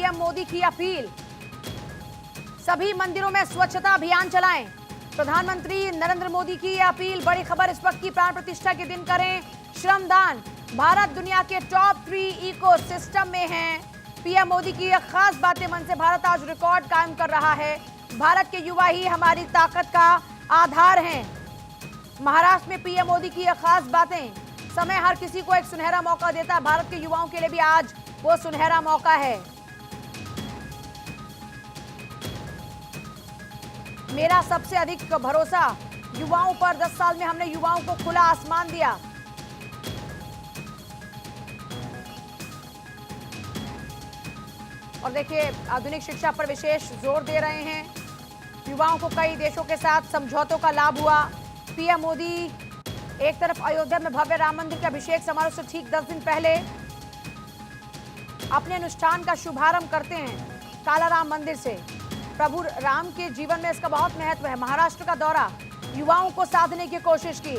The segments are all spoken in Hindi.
पीएम मोदी की अपील, सभी मंदिरों में स्वच्छता अभियान चलाएं। प्रधानमंत्री नरेंद्र मोदी की यह अपील। बड़ी खबर इस वक्त की, प्राण प्रतिष्ठा के दिन करें श्रमदान। भारत दुनिया के टॉप 3 इको सिस्टम में है। पीएम मोदी की यह खास बातें मन से भारत आज रिकॉर्ड कायम कर रहा है। भारत के युवा ही हमारी ताकत का आधार हैं। महाराष्ट्र में पीएम मोदी की यह खास बातें। समय हर किसी को एक सुनहरा मौका देता है, भारत के युवाओं के लिए भी आज वो सुनहरा मौका है। मेरा सबसे अधिक भरोसा युवाओं पर। 10 साल में हमने युवाओं को खुला आसमान दिया। और देखिए, आधुनिक शिक्षा पर विशेष जोर दे रहे हैं। युवाओं को कई देशों के साथ समझौतों का लाभ हुआ। पीएम मोदी एक तरफ अयोध्या में भव्य राम मंदिर के अभिषेक समारोह से ठीक 10 दिन पहले अपने अनुष्ठान का शुभारंभ करते हैं काला राम मंदिर से। प्रभु राम के जीवन में इसका बहुत महत्व है। महाराष्ट्र का दौरा, युवाओं को साधने की कोशिश की।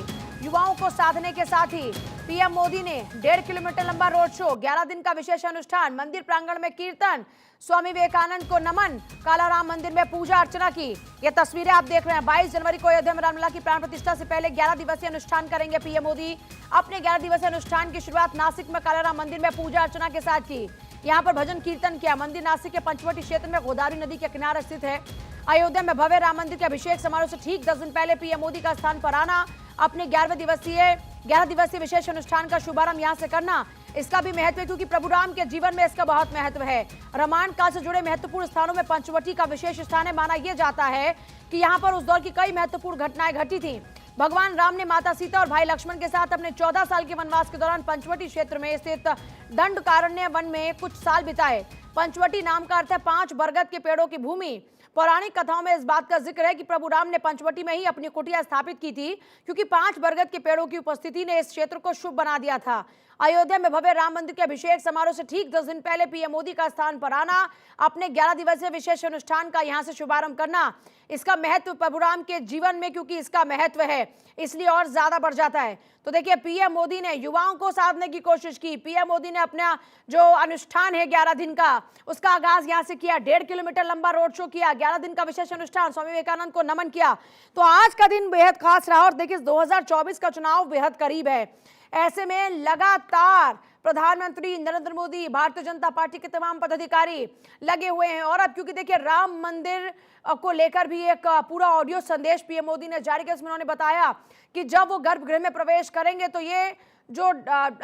युवाओं को साधने के साथ ही पीएम मोदी ने 1.5 किलोमीटर लंबा रोड शो, 11 दिन का विशेष अनुष्ठान, मंदिर प्रांगण में कीर्तन, स्वामी विवेकानंद को नमन, काला राम मंदिर में पूजा अर्चना की। ये तस्वीरें आप देख रहे हैं। 22 जनवरी को अयोध्या में रामलला की प्राण प्रतिष्ठा से पहले 11 दिवसीय अनुष्ठान करेंगे पीएम मोदी। अपने 11 दिवसीय अनुष्ठान की शुरुआत नासिक में काला राम मंदिर में पूजा अर्चना के साथ की। यहाँ पर भजन कीर्तन किया। मंदिर नासिक के पंचवटी क्षेत्र में गोदावरी नदी के किनारे स्थित है। अयोध्या में भव्य राम मंदिर के अभिषेक समारोह से ठीक 10 दिन पहले पीएम मोदी का स्थान पर आना, अपने 11 दिवसीय विशेष अनुष्ठान का शुभारंभ यहाँ से करना, इसका भी महत्व है क्योंकि प्रभु राम के जीवन में इसका बहुत महत्व है। रामायण काल से जुड़े महत्वपूर्ण स्थानों में पंचवटी का विशेष स्थान है। माना यह जाता है कि यहाँ पर उस दौर की कई महत्वपूर्ण घटनाएं घटी थी। भगवान राम ने माता सीता और भाई लक्ष्मण के साथ अपने 14 साल के वनवास के दौरान पंचवटी क्षेत्र में स्थित दंडकारण्य वन में कुछ साल बिताए। पंचवटी नाम का अर्थ है 5 बरगद के पेड़ों की भूमि। पौराणिक कथाओं में इस बात का जिक्र है कि प्रभु राम ने पंचवटी में ही अपनी कुटिया स्थापित की थी क्योंकि 5 बरगद के पेड़ों की उपस्थिति ने इस क्षेत्र को शुभ बना दिया था। अयोध्या में भव्य राम मंदिर के अभिषेक समारोह से ठीक 10 दिन पहले पीएम मोदी का स्थान पर आना, अपने 11 दिवसीय विशेष अनुष्ठान का यहां से शुभारंभ करना, इसका महत्व प्रभु राम के जीवन में क्योंकि इसका महत्व है इसलिए और ज्यादा बढ़ जाता है। तो देखिए, पीएम मोदी ने युवाओं को साधने की कोशिश की। पीएम मोदी ने अपना जो अनुष्ठान है 11 दिन का, उसका आगाज यहां से किया। 1.5 किलोमीटर लंबा रोड शो किया, 11 दिन का विशेष अनुष्ठान, स्वामी विवेकानंद को नमन किया। तो आज का दिन बेहद खास रहा। और देखिए, 2024 का चुनाव बेहद करीब है। ऐसे में लगातार प्रधानमंत्री नरेंद्र मोदी, भारतीय जनता पार्टी के तमाम पदाधिकारी लगे हुए हैं। और अब क्योंकि देखिए, राम मंदिर को लेकर भी एक पूरा ऑडियो संदेश पीएम मोदी ने जारी किया। इसमें उन्होंने बताया कि जब वो गर्भगृह में प्रवेश करेंगे तो ये जो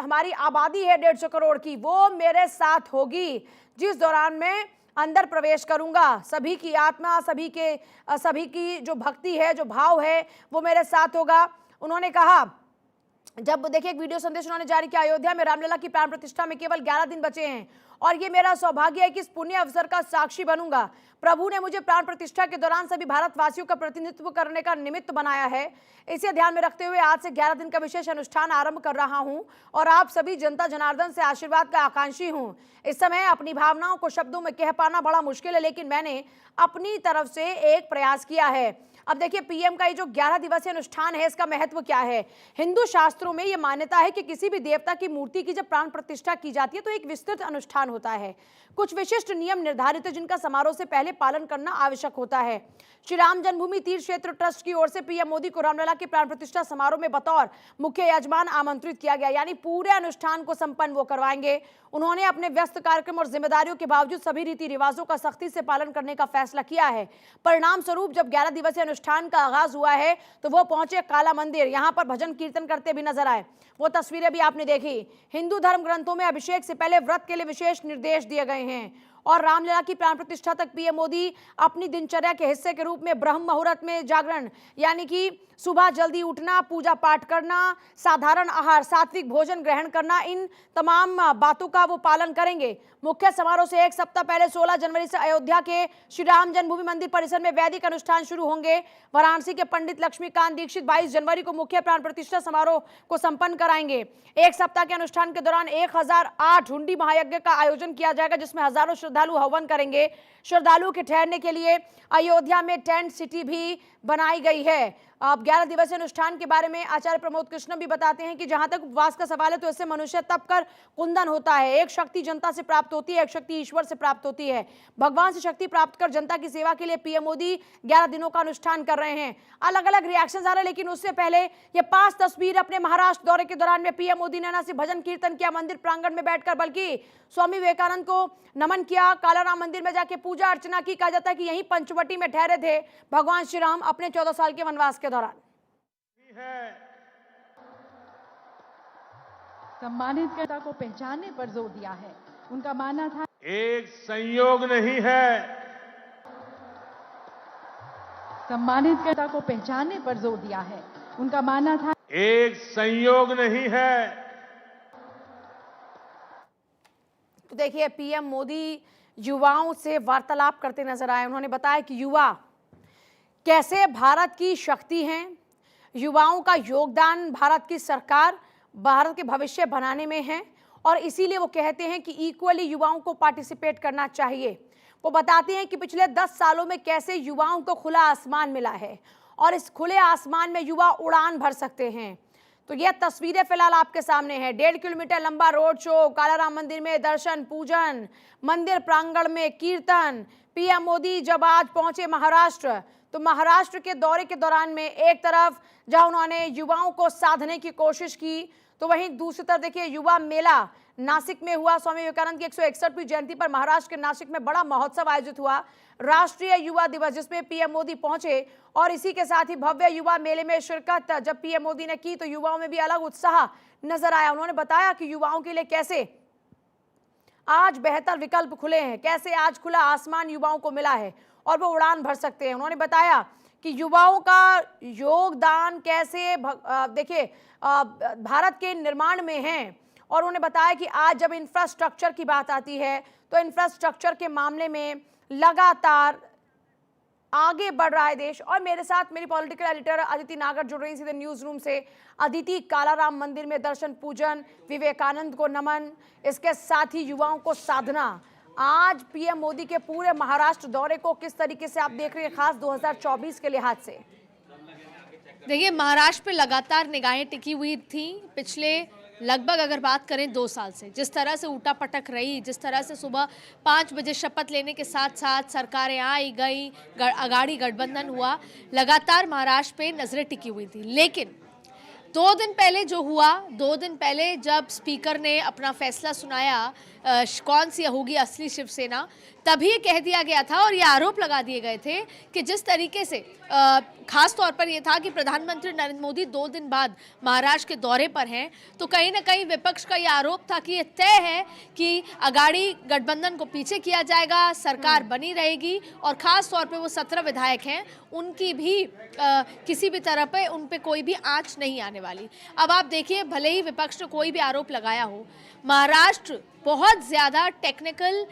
हमारी आबादी है 150 करोड़ की, वो मेरे साथ होगी। जिस दौरान मैं अंदर प्रवेश करूंगा, सभी की आत्मा, सभी की जो भक्ति है, जो भाव है, वो मेरे साथ होगा। उन्होंने कहा, जब देखिए एक वीडियो संदेश उन्होंने जारी किया, अयोध्या में रामलला की प्राण प्रतिष्ठा में केवल 11 दिन बचे हैं और ये मेरा सौभाग्य है कि इस पुण्य अवसर का साक्षी बनूंगा। प्रभु ने मुझे प्राण प्रतिष्ठा के दौरान सभी भारतवासियों का प्रतिनिधित्व करने का निमित्त बनाया है। इसे ध्यान में रखते हुए आज से 11 दिन का विशेष अनुष्ठान आरंभ कर रहा हूं और आप सभी जनता जनार्दन से आशीर्वाद का आकांक्षी हूं। इस समय अपनी भावनाओं को शब्दों में कह पाना बड़ा मुश्किल है, लेकिन मैंने अपनी तरफ से एक प्रयास किया है। अब देखिए, पीएम का ये जो 11 दिवसीय अनुष्ठान है, इसका महत्व क्या है। हिंदू शास्त्रों में ये मान्यता है कि किसी भी देवता की मूर्ति की जब प्राण प्रतिष्ठा की जाती है तो एक विस्तृत अनुष्ठान होता है। कुछ विशिष्ट नियम निर्धारित है जिनका समारोह से पहले पालन करना आवश्यक होता है। श्री राम जन्मभूमि तीर्थ क्षेत्र ट्रस्ट की ओर से पीएम मोदी को रामलला की प्राण प्रतिष्ठा समारोह में बतौर मुख्य यजमान आमंत्रित किया गया, यानी पूरे अनुष्ठान को संपन्न वो करवाएंगे। उन्होंने अपने व्यस्त कार्यक्रम और जिम्मेदारियों के बावजूद सभी रीति रिवाजों का सख्ती से पालन करने का फैसला किया है। परिणाम स्वरूप जब 11 दिवसीय अनुष्ठान का आगाज हुआ है तो वो पहुंचे काला मंदिर, यहाँ पर भजन कीर्तन करते भी नजर आए। वो तस्वीरें भी आपने देखी। हिंदू धर्म ग्रंथों में अभिषेक से पहले व्रत के लिए विशेष निर्देश दिए गए हैं और रामलला की प्राण प्रतिष्ठा तक पीएम मोदी अपनी दिनचर्या के हिस्से के रूप में ब्रह्म मुहूर्त में जागरण, यानी कि सुबह जल्दी उठना, पूजा पाठ करना, साधारण आहार, सात्विक भोजन ग्रहण करना, इन तमाम बातों का वो पालन करेंगे। मुख्य समारोह से एक सप्ताह पहले 16 जनवरी से अयोध्या के श्री राम जन्मभूमि मंदिर परिसर में वैदिक अनुष्ठान शुरू होंगे। वाराणसी के पंडित लक्ष्मीकांत दीक्षित 22 जनवरी को मुख्य प्राण प्रतिष्ठा समारोह को संपन्न कराएंगे। एक सप्ताह के अनुष्ठान के दौरान 1008 हुंडी महायज्ञ का आयोजन किया जाएगा, जिसमें हजारों श्रद्धालु हवन करेंगे। श्रद्धालुओं के ठहरने के लिए अयोध्या में टेंट सिटी भी बनाई गई है। अब 11 दिवसीय अनुष्ठान के बारे में आचार्य प्रमोद कृष्ण भी बताते हैं कि जहां तक उपवास का सवाल है तो इससे मनुष्य तप कर कुंदन होता है। एक शक्ति जनता से प्राप्त होती है, एक शक्ति ईश्वर से प्राप्त होती है। भगवान से शक्ति प्राप्त कर जनता की सेवा के लिए पीएम मोदी 11 दिनों का अनुष्ठान कर रहे हैं। अलग अलग रिएक्शन आ रहे हैं, लेकिन उससे पहले ये 5 तस्वीर अपने महाराष्ट्र दौरे के दौरान में पीएम मोदी ने न सिर्फ भजन कीर्तन किया मंदिर प्रांगण में बैठकर, बल्कि स्वामी विवेकानंद को नमन किया। कालाराम मंदिर में जाके पूजा अर्चना की। कहा जाता है कि यहीं पंचवटी में ठहरे थे भगवान श्री राम अपने 14 साल के वनवास के दौरान। सम्मानित कर्ता को पहचानने पर जोर दिया है। उनका मानना था एक संयोग नहीं है, सम्मानित कर्ता को पहचानने पर जोर दिया है। उनका मानना था एक संयोग नहीं है। तो देखिए पीएम मोदी युवाओं से वार्तालाप करते नजर आए। उन्होंने बताया कि युवा कैसे भारत की शक्ति हैं, युवाओं का योगदान भारत की सरकार भारत के भविष्य बनाने में है और इसीलिए वो कहते हैं कि इक्वली युवाओं को पार्टिसिपेट करना चाहिए। वो बताते हैं कि पिछले 10 सालों में कैसे युवाओं को खुला आसमान मिला है और इस खुले आसमान में युवा उड़ान भर सकते हैं। तो ये तस्वीरें फिलहाल आपके सामने हैं। 1.5 किलोमीटर लंबा रोड शो, कालाराम मंदिर में दर्शन पूजन, मंदिर प्रांगण में कीर्तन। पीएम मोदी जब आज पहुंचे महाराष्ट्र, तो महाराष्ट्र के दौरे के दौरान में एक तरफ जहां उन्होंने युवाओं को साधने की कोशिश की, तो वहीं दूसरी तरफ देखिए युवा मेला नासिक में हुआ। स्वामी विवेकानंद की 161वीं जयंती पर महाराष्ट्र के नासिक में बड़ा महोत्सव आयोजित हुआ, राष्ट्रीय युवा दिवस, जिसमें पीएम मोदी पहुंचे और इसी के साथ ही भव्य युवा मेले में शिरकत जब पीएम मोदी ने की तो युवाओं में भी अलग उत्साह नजर आया। उन्होंने बताया कि युवाओं के लिए कैसे आज बेहतर विकल्प खुले हैं, कैसे आज खुला आसमान युवाओं को मिला है और वो उड़ान भर सकते हैं। उन्होंने बताया कि युवाओं का योगदान कैसे देखिए भारत के निर्माण में है और उन्होंने बताया कि आज जब इंफ्रास्ट्रक्चर की बात आती है तो इंफ्रास्ट्रक्चर के मामले में लगातार आगे बढ़ रहा है देश। और मेरे साथ मेरी पॉलिटिकल एडिटर अदिति नागर जुड़ रही सीधे न्यूज रूम से। अदिति, कालाराम मंदिर में दर्शन पूजन, विवेकानंद को नमन, इसके साथ ही युवाओं को साधना, आज पीएम मोदी के पूरे महाराष्ट्र दौरे को किस तरीके से आप देख रहे हैं, खास 2024 के लिहाज से? देखिए, महाराष्ट्र पे लगातार निगाहें टिकी हुई थी पिछले लगभग अगर बात करें 2 साल से। जिस तरह से उठा पटक रही, जिस तरह से सुबह 5 बजे शपथ लेने के साथ साथ सरकारें आई गई, अगाड़ी गठबंधन हुआ, लगातार महाराष्ट्र पे नजरें टिकी हुई थी। लेकिन 2 दिन पहले जो हुआ, 2 दिन पहले जब स्पीकर ने अपना फैसला सुनाया कौन सी होगी असली शिवसेना, तभी कह दिया गया था और ये आरोप लगा दिए गए थे कि जिस तरीके से खास तौर पर यह था कि प्रधानमंत्री नरेंद्र मोदी 2 दिन बाद महाराष्ट्र के दौरे पर हैं, तो कहीं ना कहीं विपक्ष का यह आरोप था कि ये तय है कि अगाड़ी गठबंधन को पीछे किया जाएगा, सरकार बनी रहेगी और खास तौर पर वो 17 विधायक हैं, उनकी भी किसी भी तरह पे उन पे कोई भी आंच नहीं आने वाली। अब आप देखिए, भले ही विपक्ष ने कोई भी आरोप लगाया हो, महाराष्ट्र बहुत ज़्यादा टेक्निकल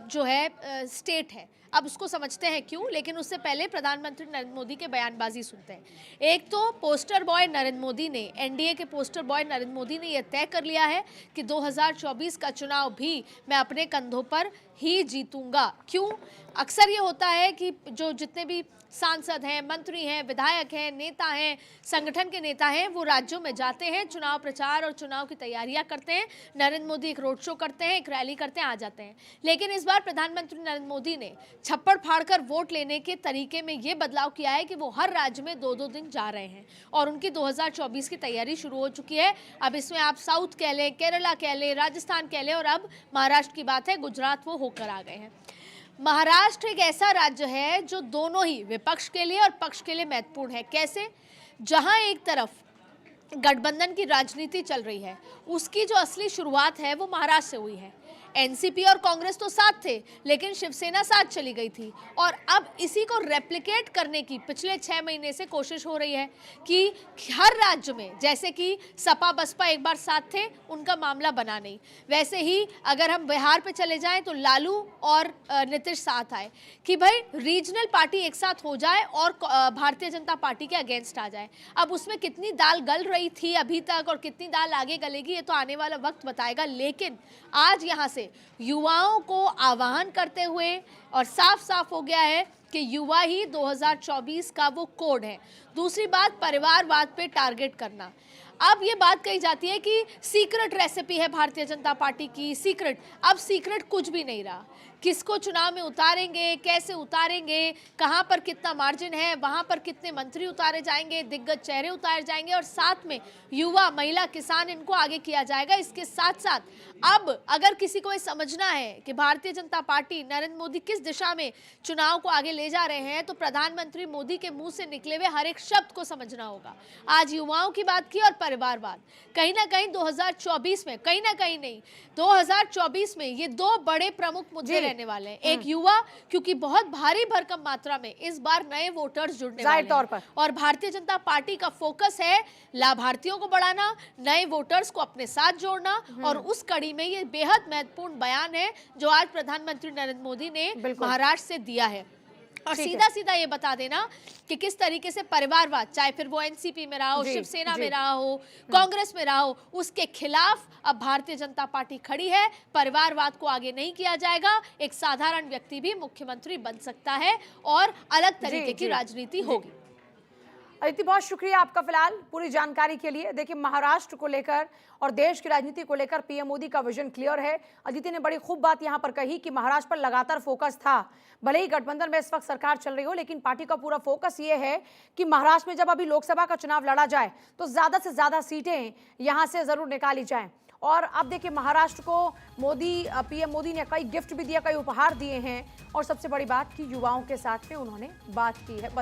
जो है स्टेट है। अब उसको समझते हैं क्यों, लेकिन उससे पहले प्रधानमंत्री नरेंद्र मोदी के बयानबाजी सुनते हैं। एक तो पोस्टर बॉय नरेंद्र मोदी ने, एनडीए के पोस्टर बॉय नरेंद्र मोदी ने यह तय कर लिया है कि 2024 का चुनाव भी मैं अपने कंधों पर ही जीतूंगा। क्यों? अक्सर ये होता है कि जो जितने भी सांसद हैं, मंत्री हैं, विधायक हैं, नेता हैं, संगठन के नेता हैं, वो राज्यों में जाते हैं, चुनाव प्रचार और चुनाव की तैयारियां करते हैं। नरेंद्र मोदी एक रोड शो करते हैं, एक रैली करते हैं, आ जाते हैं। लेकिन इस बार प्रधानमंत्री नरेंद्र मोदी ने छप्पड़ फाड़कर वोट लेने के तरीके में ये बदलाव किया है कि वो हर राज्य में 2-2 दिन जा रहे हैं और उनकी 2024 की तैयारी शुरू हो चुकी है। अब इसमें आप साउथ कह लें, केरला कह लें, राजस्थान कह लें और अब महाराष्ट्र की बात है, गुजरात वो होकर आ गए हैं। महाराष्ट्र एक ऐसा राज्य है जो दोनों ही विपक्ष के लिए और पक्ष के लिए महत्वपूर्ण है। कैसे? जहां एक तरफ गठबंधन की राजनीति चल रही है, उसकी जो असली शुरुआत है वो महाराष्ट्र से हुई है। एनसीपी और कांग्रेस तो साथ थे, लेकिन शिवसेना साथ चली गई थी और अब इसी को रेप्लिकेट करने की पिछले 6 महीने से कोशिश हो रही है कि हर राज्य में, जैसे कि सपा बसपा एक बार साथ थे, उनका मामला बना नहीं, वैसे ही अगर हम बिहार पे चले जाएं तो लालू और नीतीश साथ आए कि भाई रीजनल पार्टी एक साथ हो जाए और भारतीय जनता पार्टी के अगेंस्ट आ जाए। अब उसमें कितनी दाल गल रही थी अभी तक और कितनी दाल आगे गलेगी, ये तो आने वाला वक्त बताएगा। लेकिन आज यहाँ से युवाओं को आह्वान करते हुए और साफ साफ हो गया है कि युवा ही 2024 का वो कोड है। दूसरी बात, परिवारवाद पे टारगेट करना। अब ये बात कही जाती है कि सीक्रेट रेसिपी है भारतीय जनता पार्टी की, सीक्रेट। अब सीक्रेट कुछ भी नहीं रहा। किसको चुनाव में उतारेंगे, कैसे उतारेंगे, कहां पर कितना मार्जिन है, वहां पर कितने मंत्री उतारे जाएंगे, दिग्गज चेहरे उतारे जाएंगे, और साथ में युवा, महिला, किसान, इनको आगे किया जाएगा। इसके साथ साथ अब अगर किसी को ये समझना है कि भारतीय जनता पार्टी, नरेंद्र मोदी किस दिशा में चुनाव को आगे ले जा रहे हैं, तो प्रधानमंत्री मोदी के मुंह से निकले हुए हर एक शब्द को समझना होगा। आज युवाओं की बात की और परिवारवाद, कहीं ना कहीं 2024 में, कहीं ना कहीं नहीं, 2024 में ये दो बड़े प्रमुख मुद्दे रहने वाले हैं। एक युवा, क्योंकि बहुत भारी भरकम मात्रा में इस बार नए वोटर्स जुड़ने वाले हैं, तौर पर। और भारतीय जनता पार्टी का फोकस है लाभार्थियों को बढ़ाना, नए वोटर्स को अपने साथ जोड़ना, और उस कड़ी में ये बेहद महत्वपूर्ण बयान है जो आज प्रधानमंत्री नरेंद्र मोदी ने महाराष्ट्र से दिया है। और सीधा सीधा ये बता देना कि किस तरीके से परिवारवाद, चाहे फिर वो एनसीपी में रहा हो, शिवसेना में रहा हो, कांग्रेस में रहा हो, उसके खिलाफ अब भारतीय जनता पार्टी खड़ी है। परिवारवाद को आगे नहीं किया जाएगा। एक साधारण व्यक्ति भी मुख्यमंत्री बन सकता है और अलग तरीके की राजनीति होगी। अदिति, बहुत शुक्रिया आपका फिलहाल पूरी जानकारी के लिए। देखिए, महाराष्ट्र को लेकर और देश की राजनीति को लेकर पीएम मोदी का विजन क्लियर है। अदिति ने बड़ी खूब बात यहां पर कही कि महाराष्ट्र पर लगातार फोकस था। भले ही गठबंधन में इस वक्त सरकार चल रही हो, लेकिन पार्टी का पूरा फोकस ये है कि महाराष्ट्र में जब अभी लोकसभा का चुनाव लड़ा जाए तो ज्यादा से ज्यादा सीटें यहां से जरूर निकाली जाएं। और अब देखिए, महाराष्ट्र को पीएम मोदी ने कई गिफ्ट भी दिया, कई उपहार दिए हैं, और सबसे बड़ी बात कि युवाओं के साथ में उन्होंने बात की है।